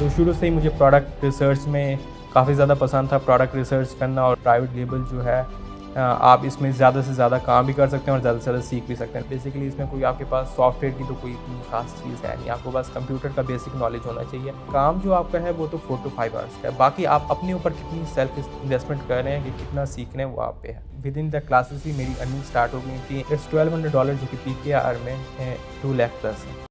तो शुरू से ही मुझे प्रोडक्ट रिसर्च में काफ़ी ज़्यादा पसंद था, प्रोडक्ट रिसर्च करना। और प्राइवेट लेबल जो है आप इसमें ज़्यादा से ज़्यादा काम भी कर सकते हैं और ज़्यादा से ज़्यादा सीख भी सकते हैं। बेसिकली इसमें कोई आपके पास सॉफ्टवेयर की तो कोई इतनी खास चीज़ है नहीं, आपको बस कंप्यूटर का बेसिक नॉलेज होना चाहिए। काम जो आपका है वो तो 4 to 5 आवर्स का है, बाकी आप अपने ऊपर कितनी सेल्फ इन्वेस्टमेंट कर रहे हैं कि कितना सीख रहे हैं वो आप पे है। विद इन द क्लासेस ही मेरी अर्निंग स्टार्ट हो गई थी। इट्स $1200 जो कि PKR में 2 लाख प्लस है।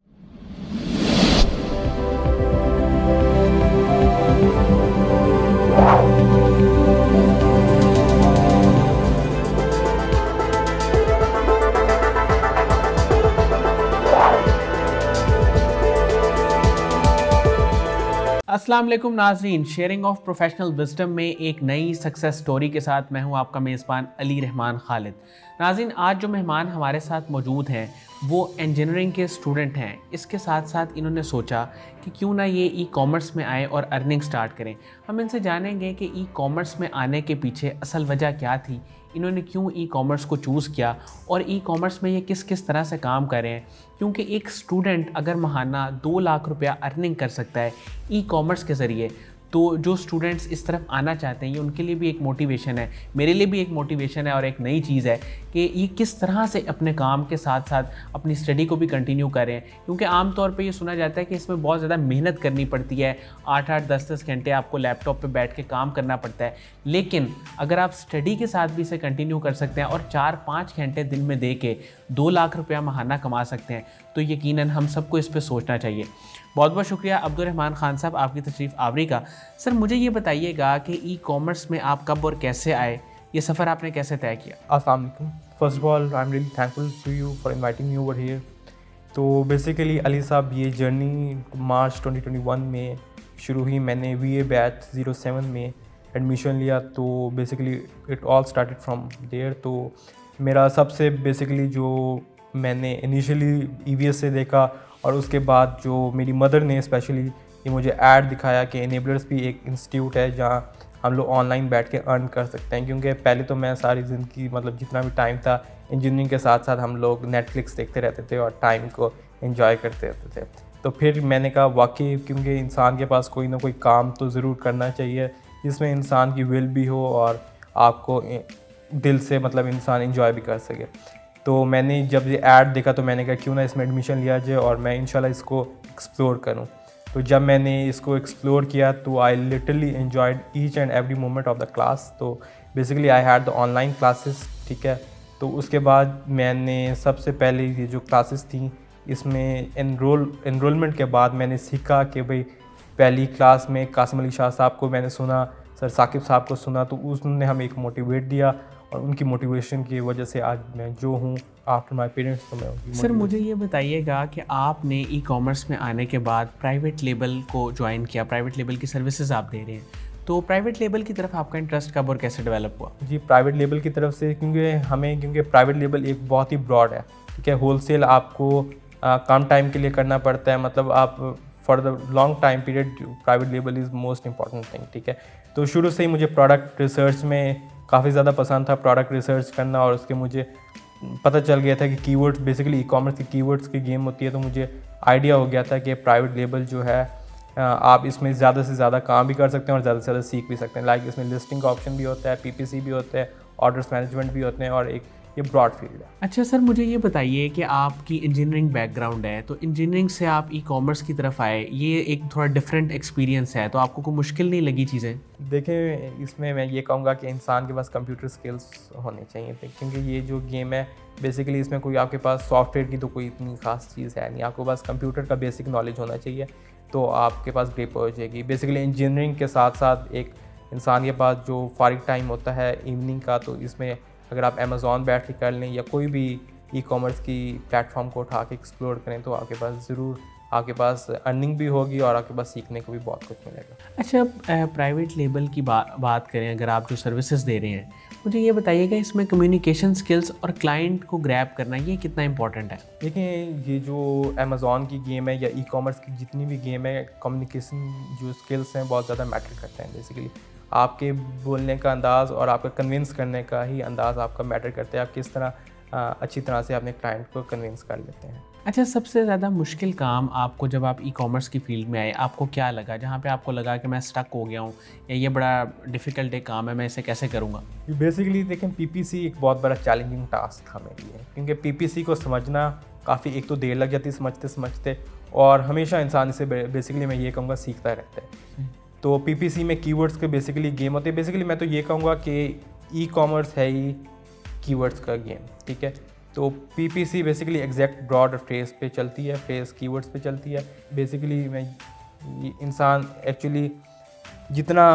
अस्सलाम वालेकुम नाज़रीन, शेयरिंग ऑफ प्रोफेशनल विजडम में एक नई सक्सेस स्टोरी के साथ मैं हूं आपका मेज़बान अली रहमान खालिद। नाज़रीन, आज जो मेहमान हमारे साथ मौजूद हैं वो इंजीनियरिंग के स्टूडेंट हैं। इसके साथ साथ इन्होंने सोचा कि क्यों ना ये ई कॉमर्स में आए और अर्निंग स्टार्ट करें। हम इनसे जानेंगे कि ई कॉमर्स में आने के पीछे असल वजह क्या थी, इन्होंने क्यों ई कॉमर्स को चूज़ किया और ई कॉमर्स में ये किस किस तरह से काम कर रहे हैं। क्योंकि एक स्टूडेंट अगर महाना 2 लाख रुपया अर्निंग कर सकता है ई कॉमर्स के ज़रिए, तो जो स्टूडेंट्स इस तरफ आना चाहते हैं ये उनके लिए भी एक मोटिवेशन है, मेरे लिए भी एक मोटिवेशन है और एक नई चीज़ है कि ये किस तरह से अपने काम के साथ साथ अपनी स्टडी को भी कंटिन्यू करें। क्योंकि आम तौर पे ये सुना जाता है कि इसमें बहुत ज़्यादा मेहनत करनी पड़ती है, 8-8 10-10 घंटे आपको लैपटॉप पे बैठ के काम करना पड़ता है। लेकिन अगर आप स्टडी के साथ भी इसे कंटिन्यू कर सकते हैं और 4-5 घंटे दिन में दे के 2 लाख रुपया महाना कमा सकते हैं, तो यकीनन हम सबको इस पर सोचना चाहिए। बहुत बहुत शुक्रिया अब्दुल रहमान खान साहब आपकी तशरीफ़ आवरी का। सर, मुझे ये बताइएगा कि ई कॉमर्स में आप कब और कैसे आए, ये सफ़र आपने कैसे तय किया? अस्सलाम वालेकुम। First of all I am really thankful to you for inviting me over here. तो बेसिकली अली साहब, ये जर्नी मार्च 2021 में शुरू हुई। मैंने VA बैच 07 में एडमिशन लिया, तो basically it all started from there. तो मेरा सबसे बेसिकली जो मैंने इनिशियली EVS से देखा और उसके बाद जो मेरी मदर ने स्पेशली ये मुझे ऐड दिखाया कि इनेबलर्स भी एक इंस्टीट्यूट है जहाँ हम लोग ऑनलाइन बैठ के अर्न कर सकते हैं। क्योंकि पहले तो मैं सारी ज़िंदगी मतलब जितना भी टाइम था इंजीनियरिंग के साथ साथ हम लोग नेटफ्लिक्स देखते रहते थे और टाइम को एंजॉय करते रहते थे। तो फिर मैंने कहा वाकई, क्योंकि इंसान के पास कोई ना कोई काम तो ज़रूर करना चाहिए जिसमें इंसान की विल भी हो और आपको दिल से मतलब इंसान एंजॉय भी कर सके। तो मैंने जब ये ऐड देखा तो मैंने कहा क्यों ना इसमें एडमिशन लिया जाए और मैं इंशाल्लाह इसको एक्सप्लोर करूं। तो जब मैंने इसको एक्सप्लोर किया तो I literally enjoyed each and every moment of the class. तो basically I had the online classes, ठीक है। तो उसके बाद मैंने सबसे पहले ये जो क्लासेस थी इसमें एनरोलमेंट के बाद मैंने सीखा कि भाई पहली क्लास में कासिम अली शाह साहब को मैंने सुना, सर साकिब साहब को सुना, तो उसने हमें एक मोटिवेट दिया और उनकी मोटिवेशन की वजह से आज मैं जो हूँ आफ्टर माय पेरेंट्स। तो मैं सर, मुझे ये बताइएगा कि आपने ई कॉमर्स में आने के बाद प्राइवेट लेबल को ज्वाइन किया, प्राइवेट लेबल की सर्विसेज आप दे रहे हैं, तो प्राइवेट लेबल की तरफ आपका इंटरेस्ट कब और कैसे डेवलप हुआ? जी, प्राइवेट लेबल की तरफ से क्योंकि प्राइवेट लेबल एक बहुत ही ब्रॉड है, ठीक है। होलसेल आपको कम टाइम के लिए करना पड़ता है, मतलब आप for the long time period private label is most important thing, ठीक है। तो शुरू से ही मुझे प्रोडक्ट रिसर्च में काफ़ी ज़्यादा पसंद था, प्रोडक्ट रिसर्च करना। और उसके मुझे पता चल गया था कि कीवर्ड्स, बेसिकली ई कॉमर्स की कीवर्ड्स की गेम होती है। तो मुझे आइडिया हो गया था कि प्राइवेट लेबल जो है आप इसमें ज़्यादा से ज़्यादा काम भी कर सकते हैं और ज़्यादा से ज़्यादा सीख भी सकते हैं। लाइक इसमें लिस्टिंग का ऑप्शन भी होता है, PPC भी होता है, ऑर्डर्स मैनेजमेंट भी होते हैं और एक ये ब्रॉड फील्ड है। अच्छा सर, मुझे ये बताइए कि आपकी इंजीनियरिंग बैकग्राउंड है, तो इंजीनियरिंग से आप ई कॉमर्स की तरफ आए, ये एक थोड़ा डिफरेंट एक्सपीरियंस है, तो आपको कोई मुश्किल नहीं लगी चीज़ें? देखिए, इसमें मैं ये कहूँगा कि इंसान के पास कंप्यूटर स्किल्स होने चाहिए थे, क्योंकि ये जो गेम है बेसिकली इसमें कोई आपके पास सॉफ्टवेयर की तो कोई इतनी खास चीज़ है नहीं, आपको बस कंप्यूटर का बेसिक नॉलेज होना चाहिए तो आपके पास ग्रिप हो जाएगी। बेसिकली इंजीनियरिंग के साथ साथ एक इंसान के पास जो फारिग टाइम होता है इवनिंग का, तो इसमें अगर आप अमेज़ॉन बैठ के कर लें या कोई भी ई कॉमर्स की प्लेटफॉर्म को उठा के एक्सप्लोर करें तो आपके पास ज़रूर आपके पास अर्निंग भी होगी और आपके पास सीखने को भी बहुत कुछ मिलेगा। अच्छा, प्राइवेट लेबल की बात करें, अगर आप जो सर्विसेज दे रहे हैं, मुझे ये बताइएगा इसमें कम्युनिकेशन स्किल्स और क्लाइंट को ग्रैब करना ये कितना इंपॉर्टेंट है? देखिए, ये जो अमेज़ॉन की गेम है या ई कॉमर्स की जितनी भी गेम है, कम्युनिकेशन जो स्किल्स हैं बहुत ज़्यादा मैटर करते हैं। बेसिकली आपके बोलने का अंदाज़ और आपका कन्विंस करने का ही अंदाज़ आपका मैटर करता है। आप किस तरह अच्छी तरह से अपने क्लाइंट को कन्विंस कर लेते हैं। अच्छा, सबसे ज़्यादा मुश्किल काम आपको जब आप ई कॉमर्स की फील्ड में आए, आपको क्या लगा जहाँ पे आपको लगा कि मैं स्टक हो गया हूँ या ये बड़ा डिफ़िकल्ट एक काम है, मैं इसे कैसे करूँगा? बेसिकली देखें, पीपीसी एक बहुत बड़ा चैलेंजिंग टास्क था मेरे लिए, क्योंकि पीपीसी को समझना काफ़ी, एक तो देर लग जाती समझते समझते, और हमेशा इंसान इसे बेसिकली मैं ये कहूँगा सीखता रहता है। तो पीपीसी में कीवर्ड्स के बेसिकली गेम होते हैं। बेसिकली मैं तो ये कहूँगा कि ई कॉमर्स है ही कीवर्ड्स का गेम, ठीक है। तो PPC basically exact broad phrase पे चलती है, फ्रेज कीवर्ड्स पे चलती है। बेसिकली मैं इंसान एक्चुअली जितना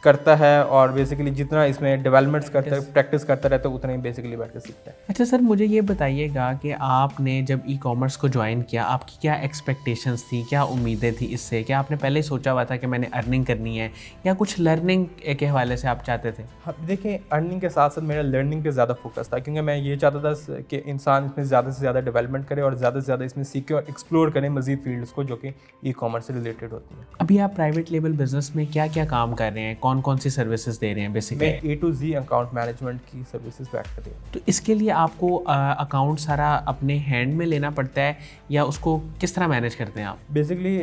करता है और बेसिकली जितना इसमें डेवलपमेंट्स करता है, प्रैक्टिस करता रहता है, उतना ही बेसिकली बैठ के सीखता है। अच्छा सर, मुझे ये बताइएगा कि आपने जब ई कॉमर्स को ज्वाइन किया, आपकी क्या एक्सपेक्टेशंस थी, क्या उम्मीदें थी इससे? क्या आपने पहले ही सोचा हुआ था कि मैंने अर्निंग करनी है, या कुछ लर्निंग के हवाले से आप चाहते थे? हाँ, देखिए, अर्निंग के साथ साथ मेरा लर्निंग पे ज़्यादा फोकस था, क्योंकि मैं ये चाहता था कि इंसान इसमें ज़्यादा से ज़्यादा डेवलपमेंट करे और ज़्यादा से ज़्यादा इसमें सीखे और एक्सप्लोर करें मज़ीद फील्ड्स को जो कि ई कॉमर्स से रिलेटेड होती हैं। अभी आप प्राइवेट लेवल बिजनेस में क्या क्या काम कर रहे हैं, कौन कौन सी सर्विसेज दे रहे हैं बेसिकली? मैं A to Z account management की सर्विसेज बैठ कर दे रहा हूँ। तो इसके लिए आपको अकाउंट सारा अपने हैंड में लेना पड़ता है, या उसको किस तरह मैनेज करते हैं आप? बेसिकली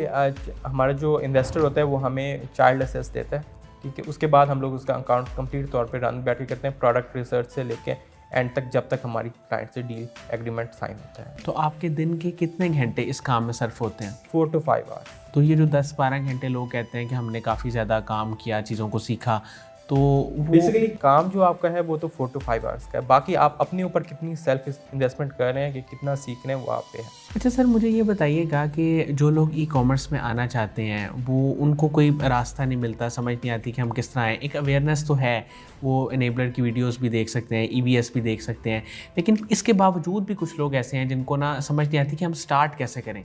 हमारा जो इन्वेस्टर होता है वो हमें चाइल्ड असेस देता है, ठीक है। उसके बाद हम लोग उसका अकाउंट कंप्लीट तौर पे रन बैठ के करते हैं, प्रोडक्ट रिसर्च से लेके एंड तक, जब तक हमारी क्लाइंट से डील एग्रीमेंट साइन होता है। तो आपके दिन के कितने घंटे इस काम में सर्फ होते हैं? 4 to 5 आवर्स। तो ये जो 10-12 घंटे लोग कहते हैं कि हमने काफ़ी ज़्यादा काम किया, चीज़ों को सीखा, तो वो बेसिकली काम जो आपका है वो तो 4 to 5 आवर्स का है। बाकी आप अपने ऊपर कितनी सेल्फ इन्वेस्टमेंट कर रहे हैं, कि कितना सीख रहे हैं, वो आप पे है। अच्छा सर, मुझे ये बताइएगा कि जो लोग ई कॉमर्स में आना चाहते हैं, वो उनको कोई रास्ता नहीं मिलता, समझ नहीं आती कि हम किस तरह आएँ। एक अवेयरनेस तो है, वो इनेबलर की वीडियोस भी देख सकते हैं, ईवीएस भी देख सकते हैं, लेकिन इसके बावजूद भी कुछ लोग ऐसे हैं जिनको ना समझ नहीं आती कि हम स्टार्ट कैसे करें।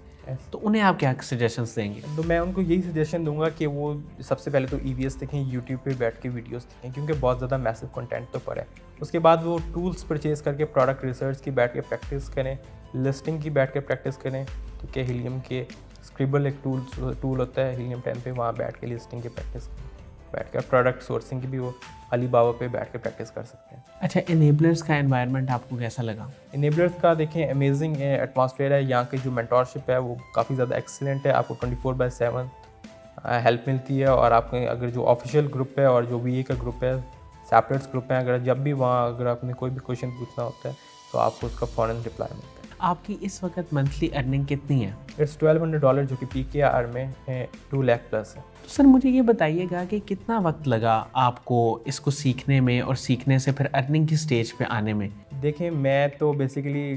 तो उन्हें आप क्या सजेशंस देंगे? तो मैं उनको यही सजेशन दूंगा कि वो सबसे पहले तो EVS देखें, यूट्यूब पे बैठ के वीडियोस देखें, क्योंकि बहुत ज़्यादा मैसिव कंटेंट तो पड़ा है। उसके बाद वो टूल्स परचेज़ करके प्रोडक्ट रिसर्च की बैठ के प्रैक्टिस करें, लिस्टिंग की बैठ के प्रैक्टिस करें, ठीक है। हीलियम के स्क्रिबल एक टूल होता है हीलियम 10 पे, वहाँ बैठ के लिस्टिंग की प्रैक्टिस करें, बैठ कर प्रोडक्ट सोर्सिंग की भी वो अलीबाबा पे बैठ के प्रैक्टिस कर सकते हैं। अच्छा, इनेबलर्स का एनवायरनमेंट आपको कैसा लगा? इनेबलर्स का देखें, अमेजिंग एटमॉस्फेयर है। यहाँ की जो मेंटोरशिप है वो काफ़ी ज़्यादा एक्सीलेंट है। आपको 24/7 हेल्प मिलती है, और आपके अगर जो ऑफिशियल ग्रुप है और जो VA का ग्रुप है, सेपरेट्स ग्रुप है, अगर जब भी वहाँ अगर आपने कोई भी क्वेश्चन पूछना होता है तो आपको उसका फ़ौरन रिप्लाई मिलता है। आपकी इस वक्त मंथली अर्निंग कितनी है? इट्स $1200, जो कि PKR में 2 लाख प्लस है। तो सर मुझे ये बताइएगा कि कितना वक्त लगा आपको इसको सीखने में, और सीखने से फिर अर्निंग की स्टेज पे आने में? देखिए, मैं तो basically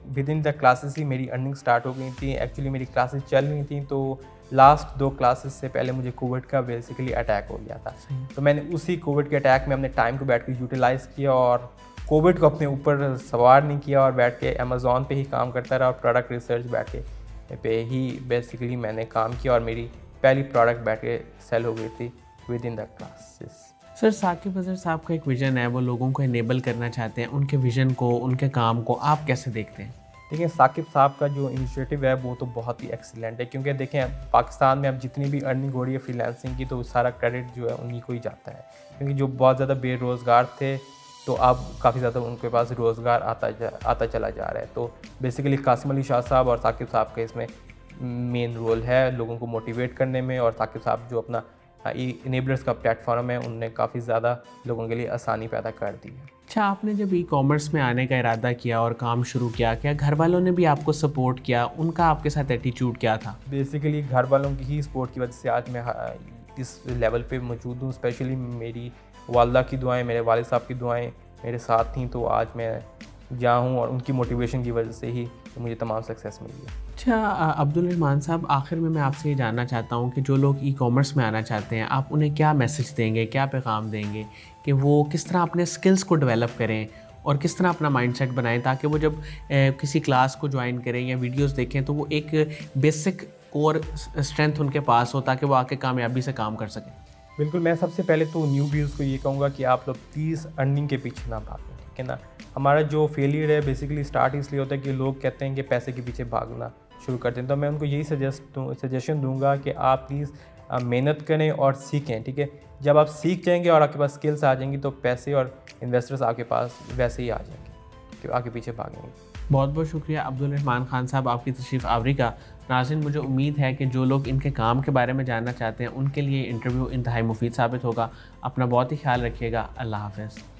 with in the classes ही मेरी अर्निंग स्टार्ट हो गई थी। एक्चुअली मेरी क्लासेस चल रही थी, तो लास्ट 2 क्लासेस से पहले मुझे कोविड का बेसिकली अटैक हो गया था। तो मैंने उसी कोविड के अटैक में अपने टाइम को बैठ के यूटिलाइज़ किया और कोविड को अपने ऊपर सवार नहीं किया, और बैठ के अमेज़ॉन पे ही काम करता रहा, और प्रोडक्ट रिसर्च बैठ के पे ही बेसिकली मैंने काम किया, और मेरी पहली प्रोडक्ट बैठ के सेल हो गई थी with in the classes. Sir, Saqib Azhar साहब का एक विज़न है, वो लोगों को इनेबल करना चाहते हैं, उनके विज़न को, उनके काम को आप कैसे देखते हैं? देखिए, साकिब साहब का जो इनिशिएटिव है वो तो बहुत ही एक्सीलेंट है, क्योंकि देखें, पाकिस्तान में अब जितनी भी अर्निंग हो रही है फ्रीलांसिंग की, तो सारा क्रेडिट जो है उन्हीं को ही जाता है, क्योंकि जो बहुत ज़्यादा बेरोज़गार थे, तो अब काफ़ी ज़्यादा उनके पास रोज़गार आता चला जा रहा है। तो बेसिकली कासिम अली शाह साहब और साकिब साहब का इसमें मेन रोल है लोगों को मोटिवेट करने में, और साकिब साहब जो अपना इनेबलर्स का प्लेटफॉर्म है, उनने काफ़ी ज़्यादा लोगों के लिए आसानी पैदा कर दी है। अच्छा, आपने जब ई कॉमर्स में आने का इरादा किया और काम शुरू किया, क्या घर वालों ने भी आपको सपोर्ट किया? उनका आपके साथ एटीट्यूड क्या था? बेसिकली घर वालों की ही सपोर्ट की वजह से आज मैं इस लेवल पे मौजूद हूँ। स्पेशली मेरी वालदा की दुआएं, मेरे वालिद साहब की दुआएं मेरे साथ थी, तो आज मैं जहाँ हूँ, और उनकी मोटिवेशन की वजह से ही मुझे तमाम सक्सेस मिली है। अच्छा अब्दुल रहमान साहब, आखिर में मैं आपसे ये जानना चाहता हूँ कि जो लोग ई कॉमर्स में आना चाहते हैं, आप उन्हें क्या मैसेज देंगे, क्या पैगाम देंगे कि वो किस तरह अपने स्किल्स को डेवलप करें और किस तरह अपना माइंडसेट बनाएं, ताकि वो जब किसी क्लास को ज्वाइन करें या वीडियोस देखें तो वो एक बेसिक कोर स्ट्रेंथ उनके पास हो, ताकि वो आके कामयाबी से काम कर सकें? बिल्कुल, मैं सबसे पहले तो न्यू व्यूज़ को ये कहूँगा कि आप लोग प्लीज़ अर्निंग के पीछे ना भागें, ठीक है ना। हमारा जो फेलियर है बेसिकली स्टार्ट इसलिए होता है कि लोग कहते हैं कि पैसे के पीछे भागना शुरू करते हैं। तो मैं उनको यही सजेशन दूंगा कि आप प्लीज़ मेहनत करें और सीखें, ठीक है। जब आप सीख जाएंगे और आपके पास स्किल्स आ जाएंगी, तो पैसे और इन्वेस्टर्स आपके पास वैसे ही आ जाएंगे। कि आगे पीछे भागेंगे। बहुत बहुत शुक्रिया अब्दुल रहमान खान साहब आपकी तशरीफ़ आवरी का। नाज़रीन, मुझे उम्मीद है कि जो लोग इनके काम के बारे में जानना चाहते हैं उनके लिए इंटरव्यू इंतहाई मुफीद साबित होगा। अपना बहुत ही ख्याल रखिएगा। अल्लाह हाफ़िज़।